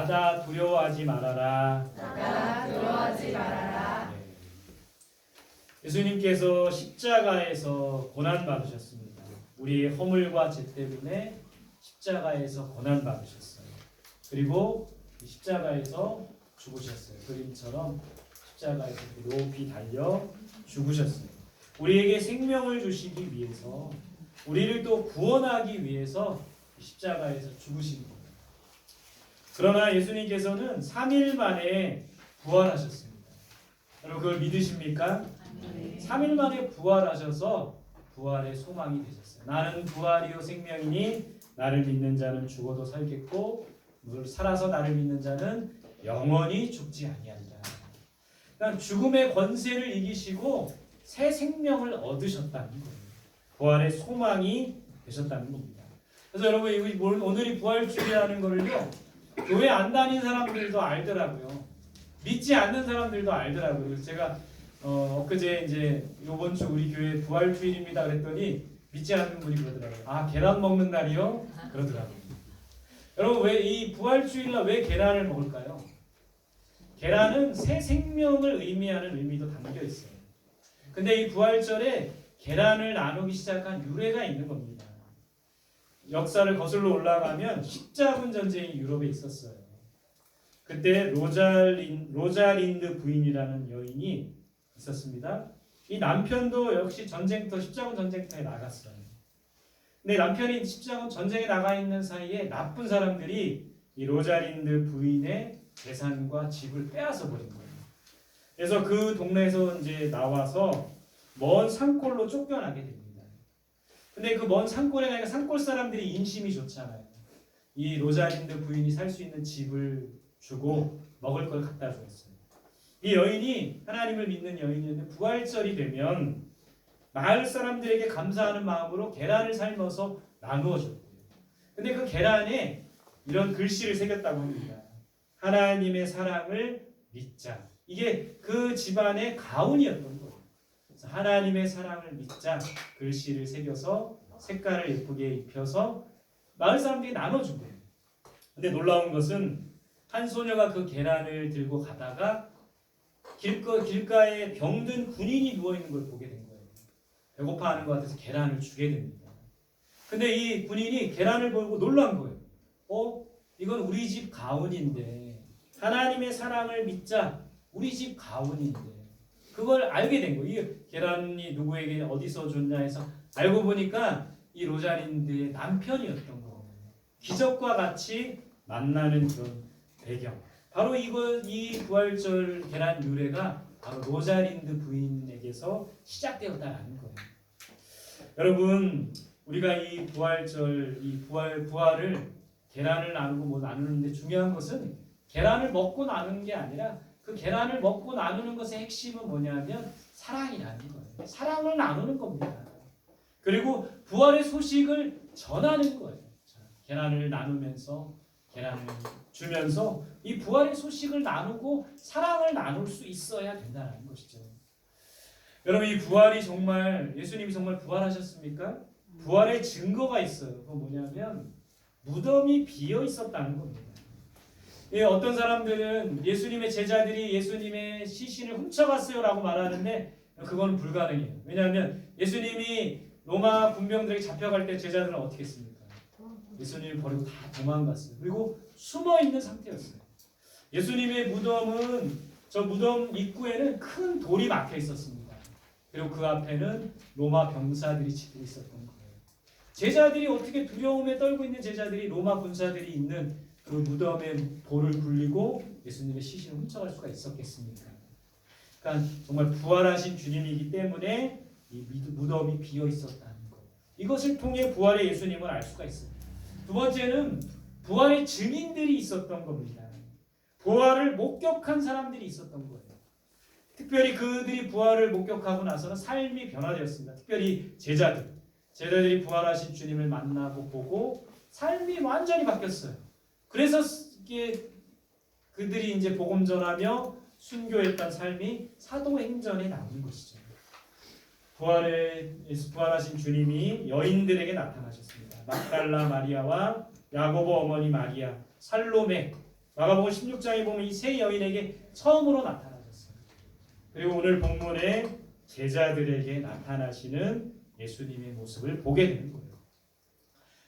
나다 두려워하지 말아라. 나다 두려워하지 말아라. 네. 예수님께서 십자가에서 고난 받으셨습니다. 우리의 허물과 죄 때문에 십자가에서 고난 받으셨어요. 그리고 십자가에서 죽으셨어요. 그림처럼 십자가에서 높이 달려 죽으셨어요. 우리에게 생명을 주시기 위해서, 우리를 또 구원하기 위해서 십자가에서 죽으신 거예요. 그러나 예수님께서는 3일 만에 부활하셨습니다. 여러분 그걸 믿으십니까? 3일 만에 부활하셔서 부활의 소망이 되셨어요. 나는 부활이요 생명이니 나를 믿는 자는 죽어도 살겠고 살아서 나를 믿는 자는 영원히 죽지 아니하리라. 그러니까 죽음의 권세를 이기시고 새 생명을 얻으셨다는 거예요. 부활의 소망이 되셨다는 겁니다. 그래서 여러분 오늘이 부활주일이라는 거를요 교회 안 다니는 사람들도 알더라고요. 믿지 않는 사람들도 알더라고요. 그래서 제가 엊그제 이제 이번 주 우리 교회 부활주일입니다 그랬더니 믿지 않는 분이 그러더라고요. 아 계란 먹는 날이요? 그러더라고요. 여러분 왜 이 부활주일날 왜 계란을 먹을까요? 계란은 새 생명을 의미하는 의미도 담겨 있어요. 근데 이 부활절에 계란을 나누기 시작한 유래가 있는 겁니다. 역사를 거슬러 올라가면 십자군 전쟁이 유럽에 있었어요. 그때 로잘린드 부인이라는 여인이 있었습니다. 이 남편도 역시 십자군 전쟁터에 나갔어요. 근데 남편이 십자군 전쟁에 나가 있는 사이에 나쁜 사람들이 이 로잘린드 부인의 재산과 집을 빼앗아 버린 거예요. 그래서 그 동네에서 이제 나와서 먼 산골로 쫓겨나게 됩니다. 근데 그 먼 산골에 가니까 산골 사람들이 인심이 좋잖아요. 이 로잘린드 부인이 살 수 있는 집을 주고 먹을 걸 갖다 주었어요. 이 여인이 하나님을 믿는 여인이었는데 부활절이 되면 마을 사람들에게 감사하는 마음으로 계란을 삶아서 나누어 줬고요. 근데 그 계란에 이런 글씨를 새겼다고 합니다. 하나님의 사랑을 믿자. 이게 그 집안의 가훈이었던 거예요. 그래서 하나님의 사랑을 믿자 글씨를 새겨서 색깔을 예쁘게 입혀서 마을 사람들이 나눠준 거예요. 근데 놀라운 것은 한 소녀가 그 계란을 들고 가다가 길가에 병든 군인이 누워있는 걸 보게 된 거예요. 배고파하는 것 같아서 계란을 주게 됩니다. 근데 이 군인이 계란을 보고 놀란 거예요. 이건 우리 집 가훈인데 하나님의 사랑을 믿자. 우리 집 가훈인데 그걸 알게 된 거예요. 이 계란이 누구에게 어디서 줬냐 해서 알고 보니까 이 로잘린드의 남편이었던 거예요. 기적과 같이 만나는 그런 배경. 바로 이 부활절 계란 유래가 바로 로잘린드 부인에게서 시작되었다는 거예요. 여러분 우리가 이 부활절 부활을 계란을 나누고 나누는데 중요한 것은 계란을 먹고 나누는 게 아니라 그 계란을 먹고 나누는 것의 핵심은 뭐냐면 사랑이라는 거예요. 사랑을 나누는 겁니다. 그리고 부활의 소식을 전하는 거예요. 계란을 나누면서 계란을 주면서 이 부활의 소식을 나누고 사랑을 나눌 수 있어야 된다는 것이죠. 여러분 이 부활이 정말 예수님이 정말 부활하셨습니까? 부활의 증거가 있어요. 그건 뭐냐면 무덤이 비어 있었다는 겁니다. 어떤 사람들은 예수님의 제자들이 예수님의 시신을 훔쳐갔어요라고 말하는데 그건 불가능해요. 왜냐하면 예수님이 로마 군병들에게 잡혀갈 때 제자들은 어떻게 했습니까? 예수님을 버리고 다 도망갔어요. 그리고 숨어있는 상태였어요. 예수님의 무덤은 저 무덤 입구에는 큰 돌이 막혀 있었습니다. 그리고 그 앞에는 로마 병사들이 지키고 있었던 거예요. 제자들이 어떻게 두려움에 떨고 있는 제자들이 로마 군사들이 있는 그 무덤에 돌을 굴리고 예수님의 시신을 훔쳐갈 수가 있었겠습니까? 그러니까 정말 부활하신 주님이기 때문에 이 무덤이 비어 있었다는 것. 이것을 통해 부활의 예수님을 알 수가 있습니다. 두 번째는 부활의 증인들이 있었던 겁니다. 부활을 목격한 사람들이 있었던 거예요. 특별히 그들이 부활을 목격하고 나서는 삶이 변화되었습니다. 특별히 제자들이 부활하신 주님을 만나고 보고 삶이 완전히 바뀌었어요. 그래서 그들이 이제 복음 전하며 순교했던 삶이 사도행전에 나오는 것이죠. 부활하신 주님이 여인들에게 나타나셨습니다. 막달라 마리아와 야고보 어머니 마리아, 살로메 마가복음 16장에 보면 이 세 여인에게 처음으로 나타나셨어요. 그리고 오늘 본문에 제자들에게 나타나시는 예수님의 모습을 보게 되는 거예요.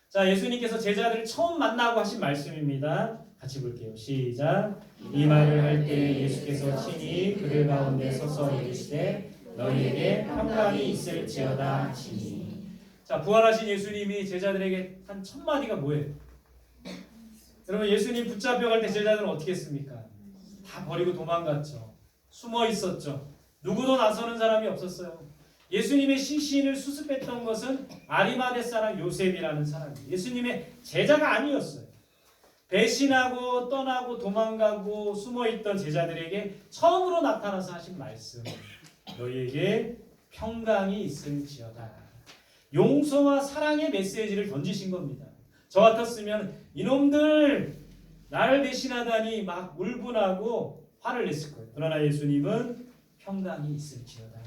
자, 예수님께서 제자들을 처음 만나고 하신 말씀입니다. 같이 볼게요. 시작. 이 말을 할 때 예수께서 친히 그들 가운데 서서 이르시되 너희에게 평강이 있을지어다 하시니. 자, 부활하신 예수님이 제자들에게 한 첫 마디가 뭐예요? 여러분, 예수님 붙잡혀갈 때 제자들은 어떻게 했습니까? 다 버리고 도망갔죠. 숨어 있었죠. 누구도 나서는 사람이 없었어요. 예수님의 시신을 수습했던 것은 아리마대 사람 요셉이라는 사람이에요. 예수님의 제자가 아니었어요. 배신하고 떠나고 도망가고 숨어있던 제자들에게 처음으로 나타나서 하신 말씀, 너희에게 평강이 있을지어다. 용서와 사랑의 메시지를 던지신 겁니다. 저 같았으면 이놈들 나를 배신하다니 막 울분하고 화를 냈을 거예요. 그러나 예수님은 평강이 있을지어다.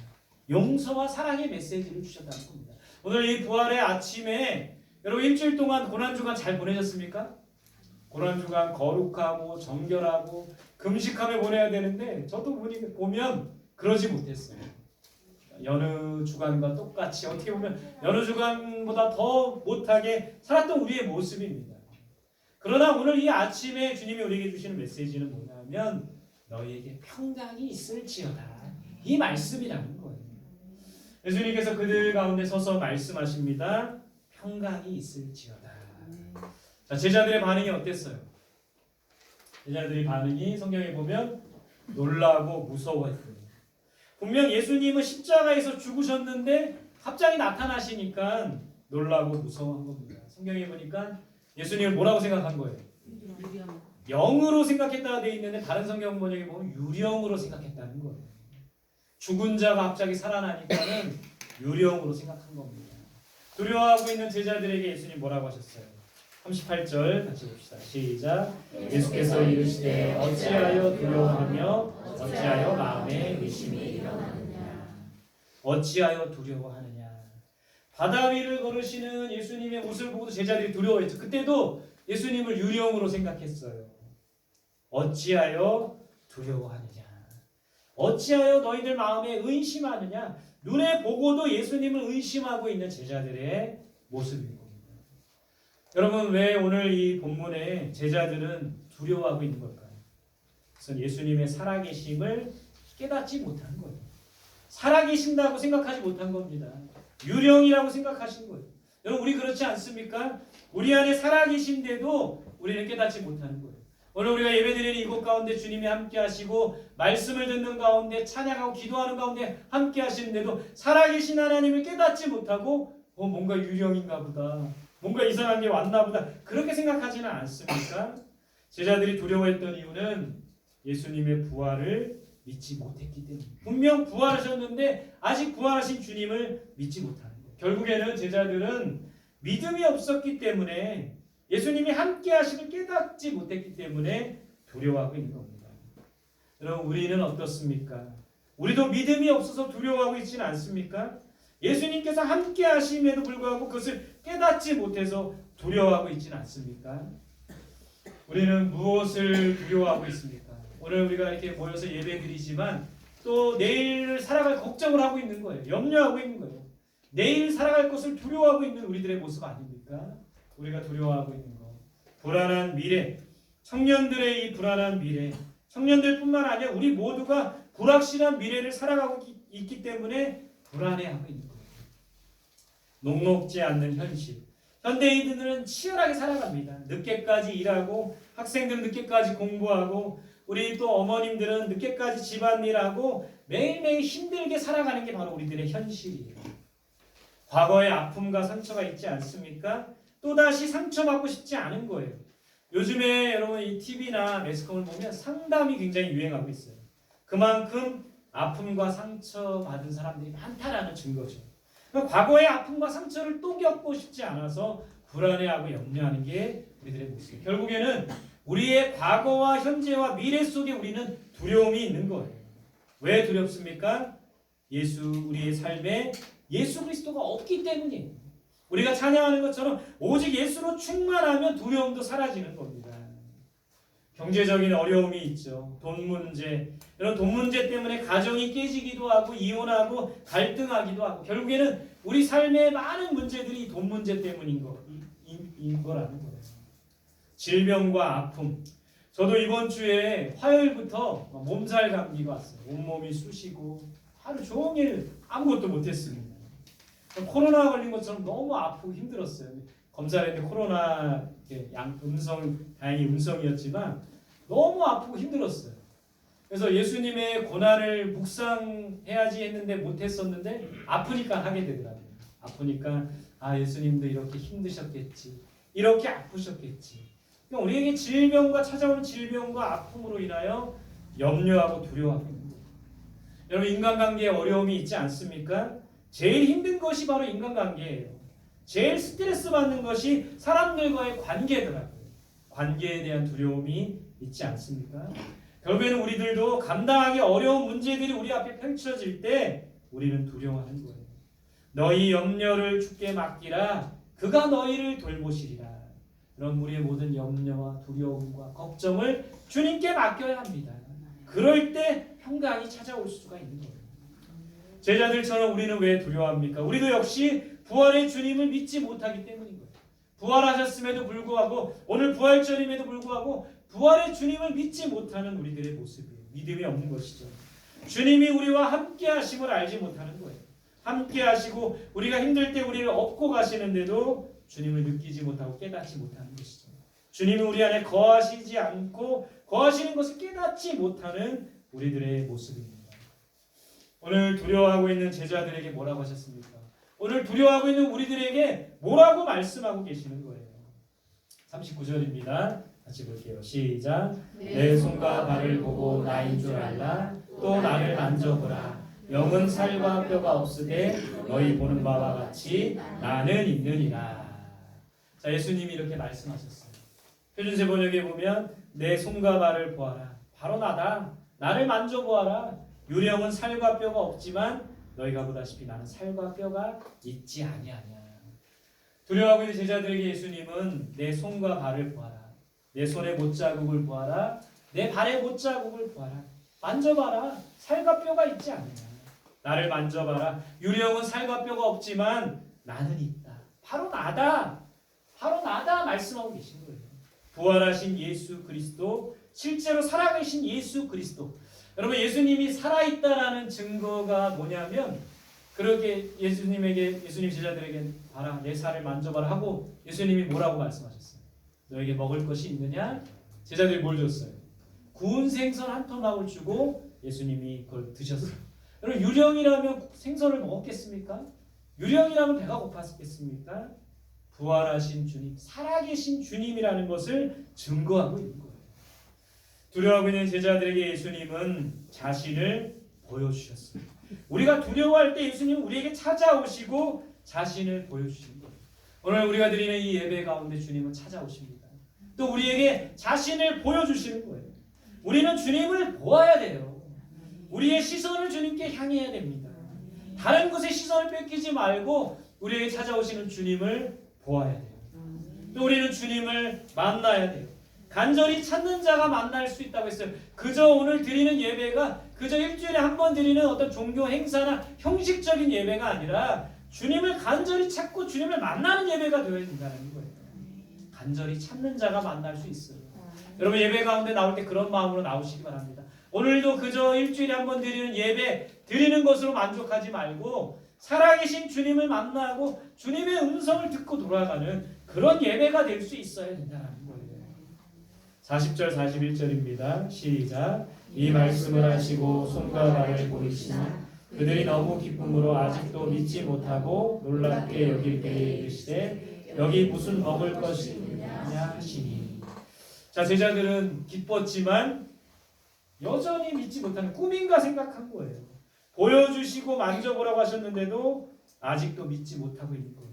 용서와 사랑의 메시지를 주셨다는 겁니다. 오늘 이 부활의 아침에 여러분 일주일 동안 고난주간 잘 보내셨습니까? 고난주간 거룩하고 정결하고 금식하며 보내야 되는데 저도 보면 그러지 못했어요. 여느 주간과 똑같이 어떻게 보면 여느 주간보다 더 못하게 살았던 우리의 모습입니다. 그러나 오늘 이 아침에 주님이 우리에게 주시는 메시지는 뭐냐면 너희에게 평강이 있을지어다. 이 말씀이라는 거예요. 예수님께서 그들 가운데 서서 말씀하십니다. 평강이 있을지어다. 자, 제자들의 반응이 어땠어요? 제자들의 반응이 성경에 보면 놀라고 무서워했어요. 분명 예수님은 십자가에서 죽으셨는데 갑자기 나타나시니까 놀라고 무서워한 겁니다. 성경에 보니까 예수님을 뭐라고 생각한 거예요? 영으로 생각했다가 되어 있는데 다른 성경 번역에 보면 유령으로 생각했다는 거예요. 죽은 자가 갑자기 살아나니까는 유령으로 생각한 겁니다. 두려워하고 있는 제자들에게 예수님 뭐라고 하셨어요? 38절 같이 봅시다. 시작. 예수께서 이르시되 어찌하여 두려워하며 어찌하여 마음에 의심이 일어나느냐. 어찌하여 두려워하느냐. 바다 위를 걸으시는 예수님의 모습을 보고도 제자들이 두려워했죠. 그때도 예수님을 유령으로 생각했어요. 어찌하여 두려워하느냐. 어찌하여 너희들 마음에 의심하느냐. 눈에 보고도 예수님을 의심하고 있는 제자들의 모습입니다. 여러분, 왜 오늘 이 본문에 제자들은 두려워하고 있는 걸까요? 그것은 예수님의 살아계심을 깨닫지 못한 거예요. 살아계신다고 생각하지 못한 겁니다. 유령이라고 생각하신 거예요. 여러분, 우리 그렇지 않습니까? 우리 안에 살아계신데도 우리는 깨닫지 못하는 거예요. 오늘 우리가 예배드리는 이곳 가운데 주님이 함께 하시고 말씀을 듣는 가운데 찬양하고 기도하는 가운데 함께 하시는데도 살아계신 하나님을 깨닫지 못하고 뭔가 유령인가 보다. 뭔가 이상한 게 왔나 보다. 그렇게 생각하지는 않습니까? 제자들이 두려워했던 이유는 예수님의 부활을 믿지 못했기 때문에. 분명 부활하셨는데 아직 부활하신 주님을 믿지 못하는 거예요. 결국에는 제자들은 믿음이 없었기 때문에 예수님이 함께 하심을 깨닫지 못했기 때문에 두려워하고 있는 겁니다. 여러분, 우리는 어떻습니까? 우리도 믿음이 없어서 두려워하고 있지는 않습니까? 예수님께서 함께 하심에도 불구하고 그것을 깨닫지 못해서 두려워하고 있지는 않습니까? 우리는 무엇을 두려워하고 있습니까? 오늘 우리가 이렇게 모여서 예배드리지만 또 내일 살아갈 걱정을 하고 있는 거예요. 염려하고 있는 거예요. 내일 살아갈 것을 두려워하고 있는 우리들의 모습 아닙니까? 우리가 두려워하고 있는 것, 불안한 미래, 청년들의 이 불안한 미래, 청년들뿐만 아니라 우리 모두가 불확실한 미래를 살아가고 있기 때문에 불안해하고 있는 거예요. 녹록지 않는 현실. 현대인들은 치열하게 살아갑니다. 늦게까지 일하고 학생들은 늦게까지 공부하고 우리 또 어머님들은 늦게까지 집안일하고 매일매일 힘들게 살아가는 게 바로 우리들의 현실이에요. 과거의 아픔과 상처가 있지 않습니까? 또다시 상처받고 싶지 않은 거예요. 요즘에 여러분 이 TV나 매스컴을 보면 상담이 굉장히 유행하고 있어요. 그만큼 아픔과 상처받은 사람들이 많다라는 증거죠. 그러니까 과거의 아픔과 상처를 또 겪고 싶지 않아서 불안해하고 염려하는 게 우리들의 모습이에요. 결국에는 우리의 과거와 현재와 미래 속에 우리는 두려움이 있는 거예요. 왜 두렵습니까? 우리의 삶에 예수 그리스도가 없기 때문이에요. 우리가 찬양하는 것처럼 오직 예수로 충만하면 두려움도 사라지는 겁니다. 경제적인 어려움이 있죠. 돈 문제. 이런 돈 문제 때문에 가정이 깨지기도 하고 이혼하고 갈등하기도 하고 결국에는 우리 삶의 많은 문제들이 돈 문제 때문인 거라는 거예요. 질병과 아픔. 저도 이번 주에 화요일부터 몸살 감기가 왔어요. 온몸이 쑤시고 하루 종일 아무것도 못했습니다. 코로나 걸린 것처럼 너무 아프고 힘들었어요. 검사를 했는데 코로나 다행히 음성이었지만 너무 아프고 힘들었어요. 그래서 예수님의 고난을 묵상해야지 했는데 못했었는데 아프니까 하게 되더라고요. 아프니까 예수님도 이렇게 힘드셨겠지. 이렇게 아프셨겠지. 그러니까 우리에게 찾아오는 질병과 아픔으로 인하여 염려하고 두려워하고 있는 거예요. 여러분 인간관계에 어려움이 있지 않습니까? 제일 힘든 것이 바로 인간관계예요. 제일 스트레스 받는 것이 사람들과의 관계더라고요. 관계에 대한 두려움이 있지 않습니까? 결국에는 우리들도 감당하기 어려운 문제들이 우리 앞에 펼쳐질 때 우리는 두려워하는 거예요. 너희 염려를 주께 맡기라. 그가 너희를 돌보시리라. 그런 우리의 모든 염려와 두려움과 걱정을 주님께 맡겨야 합니다. 그럴 때 평강이 찾아올 수가 있는 거예요. 제자들처럼 우리는 왜 두려워합니까? 우리도 역시 부활의 주님을 믿지 못하기 때문인 거예요. 부활하셨음에도 불구하고 오늘 부활절임에도 불구하고 부활의 주님을 믿지 못하는 우리들의 모습이에요. 믿음이 없는 것이죠. 주님이 우리와 함께 하심을 알지 못하는 거예요. 함께 하시고 우리가 힘들 때 우리를 업고 가시는데도 주님을 느끼지 못하고 깨닫지 못하는 것이죠. 주님이 우리 안에 거하시지 않고 거하시는 것을 깨닫지 못하는 우리들의 모습입니다. 오늘 두려워하고 있는 제자들에게 뭐라고 하셨습니까? 오늘 두려워하고 있는 우리들에게 뭐라고 말씀하고 계시는 거예요? 39절입니다. 같이 볼게요. 시작. 내 손과 발을 보고 나인 줄 알라. 또 나를 만져보라. 영은 살과 뼈가 없으되 너희 보는 바와 같이 나는 있느니라. 자, 예수님이 이렇게 말씀하셨어요. 표준세 번역에 보면 내 손과 발을 보아라. 바로 나다. 나를 만져보아라. 유령은 살과 뼈가 없지만 너희가 보다시피 나는 살과 뼈가 있지 아니하냐. 두려워하고 있는 제자들에게 예수님은 내 손과 발을 보아라. 내 손의 못자국을 보아라. 내 발의 못자국을 보아라. 만져봐라. 살과 뼈가 있지 않느냐. 나를 만져봐라. 유령은 살과 뼈가 없지만 나는 있다. 바로 나다. 바로 나다 말씀하고 계신 거예요. 부활하신 예수 그리스도, 실제로 살아계신 예수 그리스도. 여러분 예수님이 살아있다라는 증거가 뭐냐면 그렇게 예수님 제자들에게 봐라 내 살을 만져봐라 하고 예수님이 뭐라고 말씀하셨어요? 너에게 먹을 것이 있느냐? 제자들이 뭘 줬어요? 구운 생선 한 토막을 주고 예수님이 그걸 드셨어요. 여러분 유령이라면 생선을 먹었겠습니까? 유령이라면 배가 고팠겠습니까? 부활하신 주님, 살아계신 주님이라는 것을 증거하고 있는 거예요. 두려워하고 있는 제자들에게 예수님은 자신을 보여주셨습니다. 우리가 두려워할 때 예수님은 우리에게 찾아오시고 자신을 보여주신 거예요. 오늘 우리가 드리는 이 예배 가운데 주님은 찾아오십니다. 또 우리에게 자신을 보여주시는 거예요. 우리는 주님을 보아야 돼요. 우리의 시선을 주님께 향해야 됩니다. 다른 곳에 시선을 뺏기지 말고 우리에게 찾아오시는 주님을 보아야 돼요. 또 우리는 주님을 만나야 돼요. 간절히 찾는 자가 만날 수 있다고 했어요. 그저 오늘 드리는 예배가 그저 일주일에 한 번 드리는 어떤 종교 행사나 형식적인 예배가 아니라 주님을 간절히 찾고 주님을 만나는 예배가 되어야 된다는 거예요. 간절히 찾는 자가 만날 수 있어요. 여러분 예배 가운데 나올 때 그런 마음으로 나오시기 바랍니다. 오늘도 그저 일주일에 한 번 드리는 예배 드리는 것으로 만족하지 말고 살아계신 주님을 만나고 주님의 음성을 듣고 돌아가는 그런 예배가 될 수 있어야 된다는 거예요. 40절 41절입니다. 시작. 이 말씀을 하시고 손과 발을 보이시나 그들이 너무 기쁨으로 아직도 믿지 못하고 놀랍게 여길 때에 이르시되 여기 무슨 먹을 것이 있느냐 하시니. 자, 제자들은 기뻤지만 여전히 믿지 못하는 꿈인가 생각한 거예요. 보여주시고 만져보라고 하셨는데도 아직도 믿지 못하고 있는 거예요.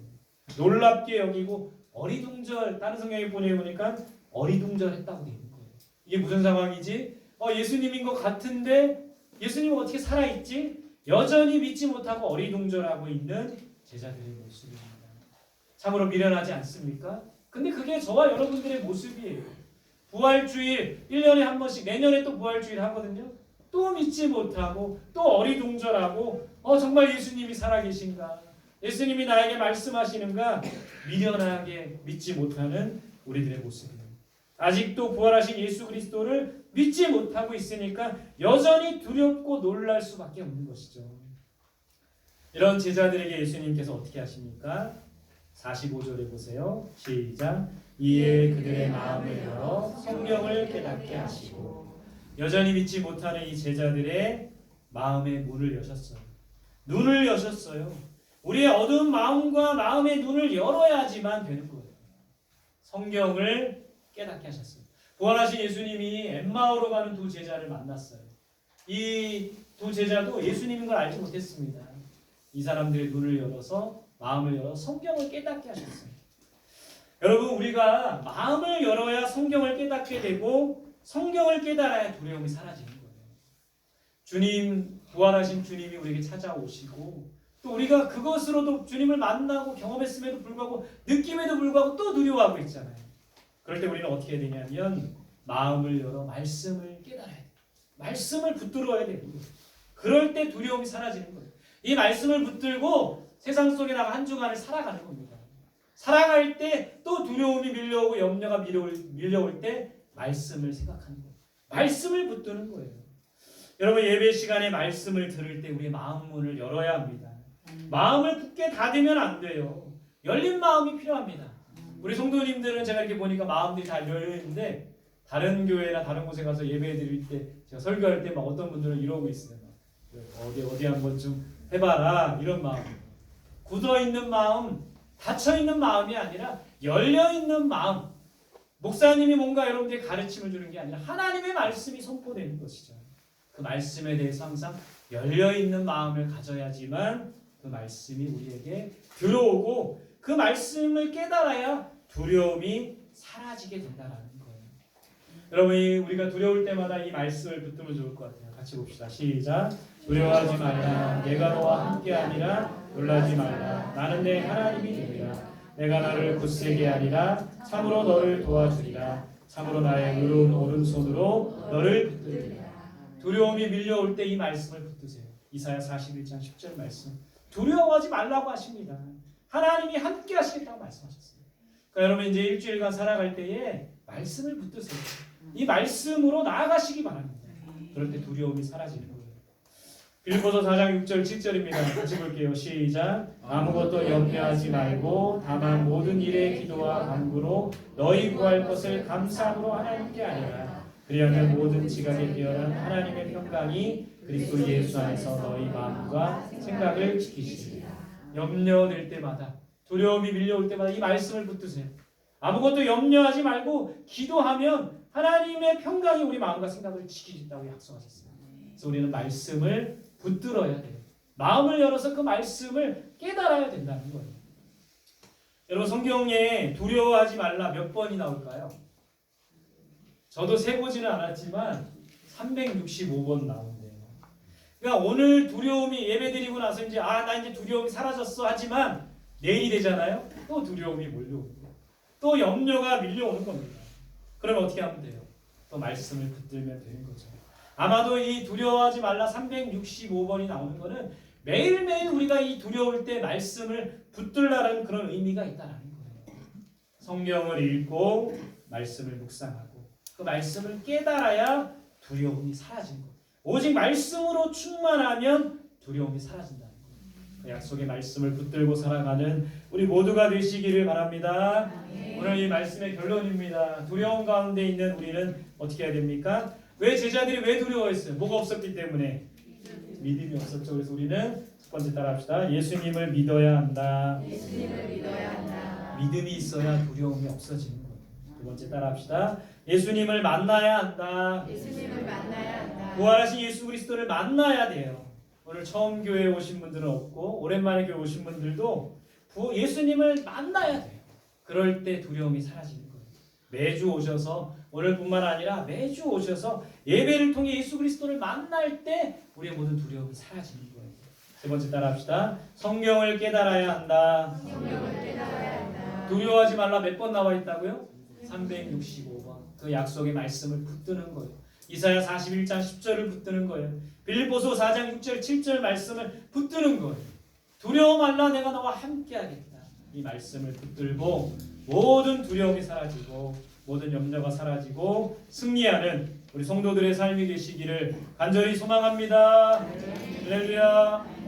놀랍게 여기고 어리둥절, 다른 성경에 보니까 어리둥절했다고 되어 있는 거예요. 이게 무슨 상황이지? 예수님인 것 같은데 예수님은 어떻게 살아있지? 여전히 믿지 못하고 어리둥절하고 있는 제자들의 모습입니다. 참으로 미련하지 않습니까? 근데 그게 저와 여러분들의 모습이에요. 부활주일 1년에 한 번씩 내년에 또 부활주일 하거든요. 또 믿지 못하고 또 어리둥절하고 정말 예수님이 살아계신가? 예수님이 나에게 말씀하시는가? 미련하게 믿지 못하는 우리들의 모습입니다. 아직도 부활하신 예수 그리스도를 믿지 못하고 있으니까 여전히 두렵고 놀랄 수밖에 없는 것이죠. 이런 제자들에게 예수님께서 어떻게 하십니까? 45절에 보세요. 시작. 이에 그들의 마음을 열어 성경을 깨닫게 하시고. 여전히 믿지 못하는 이 제자들의 마음의 문을 여셨어요. 눈을 여셨어요. 우리의 어두운 마음과 마음의 눈을 열어야지만 되는 거예요. 성경을 깨닫게 하셨어요. 부활하신 예수님이 엠마오로 가는 두 제자를 만났어요. 이 두 제자도 예수님인 걸 알지 못했습니다. 이 사람들의 눈을 열어서 마음을 열어 성경을 깨닫게 하셨어요. 여러분, 우리가 마음을 열어야 성경을 깨닫게 되고 성경을 깨달아야 두려움이 사라지는 거예요. 주님, 부활하신 주님이 우리에게 찾아오시고 또 우리가 그것으로도 주님을 만나고 경험했음에도 불구하고 느낌에도 불구하고 또 두려워하고 있잖아요. 그럴 때 우리는 어떻게 해야 되냐면 마음을 열어 말씀을 깨달아야 돼요. 말씀을 붙들어야 돼요. 그럴 때 두려움이 사라지는 거예요. 이 말씀을 붙들고 세상 속에 나가 한 주간을 살아가는 겁니다. 살아갈 때 또 두려움이 밀려오고 염려가 밀려올 때 말씀을 생각하는 거예요. 말씀을 붙드는 거예요. 여러분, 예배 시간에 말씀을 들을 때 우리의 마음 문을 열어야 합니다. 마음을 굳게 닫으면 안 돼요. 열린 마음이 필요합니다. 우리 성도님들은 제가 이렇게 보니까 마음들이 다 열려있는데 다른 교회나 다른 곳에 가서 예배 드릴 때 제가 설교할 때 막 어떤 분들은 이러고 있어요. 어디 한번 좀 해봐라 이런 마음. 굳어있는 마음, 닫혀있는 마음이 아니라 열려있는 마음. 목사님이 뭔가 여러분들에게 가르침을 주는 게 아니라 하나님의 말씀이 선포되는 것이죠. 그 말씀에 대해서 항상 열려있는 마음을 가져야지만 그 말씀이 우리에게 들어오고 그 말씀을 깨달아야 두려움이 사라지게 된다는 거예요. 여러분, 우리가 두려울 때마다 이 말씀을 붙들면 좋을 것 같아요. 같이 봅시다. 시작. 두려워하지 말라. 내가 너와 함께하니라. 놀라지 말라. 나는 내 하나님이 되리라. 내가 너를 굳세게 하리라. 참으로 너를 도와주리라. 참으로 나의 의로운 오른손으로 너를 붙들리라. 두려움이 밀려올 때 이 말씀을 붙드세요. 이사야 41장 10절 말씀. 두려워하지 말라고 하십니다. 하나님이 함께 하시겠다고 말씀하셨어요. 그러니까 여러분, 이제 일주일간 살아갈 때에 말씀을 붙드세요. 이 말씀으로 나아가시기 바랍니다. 그럴 때 두려움이 사라지는 거예요. 빌립보서 4장 6절 7절입니다. 같이 볼게요. 시작. 아무것도 염려하지 말고 다만 모든 일에 기도와 간구로 너희 구할 것을 감사함으로 하나님께 아뢰라. 그리하면 모든 지각에 뛰어난 하나님의 평강이 그리스도 예수 안에서 너희 마음과 생각을 지키시리라. 염려될 때마다, 두려움이 밀려올 때마다 이 말씀을 붙드세요. 아무것도 염려하지 말고 기도하면 하나님의 평강이 우리 마음과 생각을 지키신다고 약속하셨어요. 그래서 우리는 말씀을 붙들어야 돼요. 마음을 열어서 그 말씀을 깨달아야 된다는 거예요. 여러분, 성경에 두려워하지 말라 몇 번이 나올까요? 저도 세보지는 않았지만 365번 나온대요. 그러니까 오늘 두려움이 예배드리고 나서 이제 나 이제 두려움이 사라졌어 하지만 내일이 되잖아요. 또 두려움이 몰려오고 또 염려가 밀려오는 겁니다. 그러면 어떻게 하면 돼요? 또 말씀을 붙들면 되는 거죠. 아마도 이 두려워하지 말라 365번이 나오는 거는 매일매일 우리가 이 두려울 때 말씀을 붙들라는 그런 의미가 있다는 거예요. 성경을 읽고 말씀을 묵상하고 그 말씀을 깨달아야 두려움이 사라지는 거예요. 오직 말씀으로 충만하면 두려움이 사라진다는 거예요. 그 약속의 말씀을 붙들고 살아가는 우리 모두가 되시기를 바랍니다. 오늘 이 말씀의 결론입니다. 두려움 가운데 있는 우리는 어떻게 해야 됩니까? 왜 제자들이 왜 두려워했어요? 뭐가 없었기 때문에? 믿음이 없었죠. 그래서 우리는 첫 번째 따라합시다. 예수님을 믿어야 한다. 예수님을 믿어야 한다. 믿음이 있어야 두려움이 없어지는 거예요. 두 번째 따라합시다. 예수님을 만나야 한다. 예수님을 만나야 한다. 부활하신 예수 그리스도를 만나야 돼요. 오늘 처음 교회에 오신 분들은 없고 오랜만에 교회 오신 분들도 예수님을 만나야 돼요. 그럴 때 두려움이 사라지는 거예요. 매주 오셔서 오늘뿐만 아니라 매주 오셔서 예배를 통해 예수 그리스도를 만날 때 우리의 모든 두려움이 사라지는 거예요. 세 번째 따라합시다. 성경을 깨달아야 한다. 성경을 깨달아야 한다. 두려워하지 말라 몇 번 나와 있다고요? 365번. 그 약속의 말씀을 붙드는 거예요. 이사야 41장 10절을 붙드는 거예요. 빌립보서 4장 6절 7절 말씀을 붙드는 거예요. 두려워 말라 내가 너와 함께 하겠다. 이 말씀을 붙들고 모든 두려움이 사라지고 모든 염려가 사라지고 승리하는 우리 성도들의 삶이 되시기를 간절히 소망합니다. 할렐루야.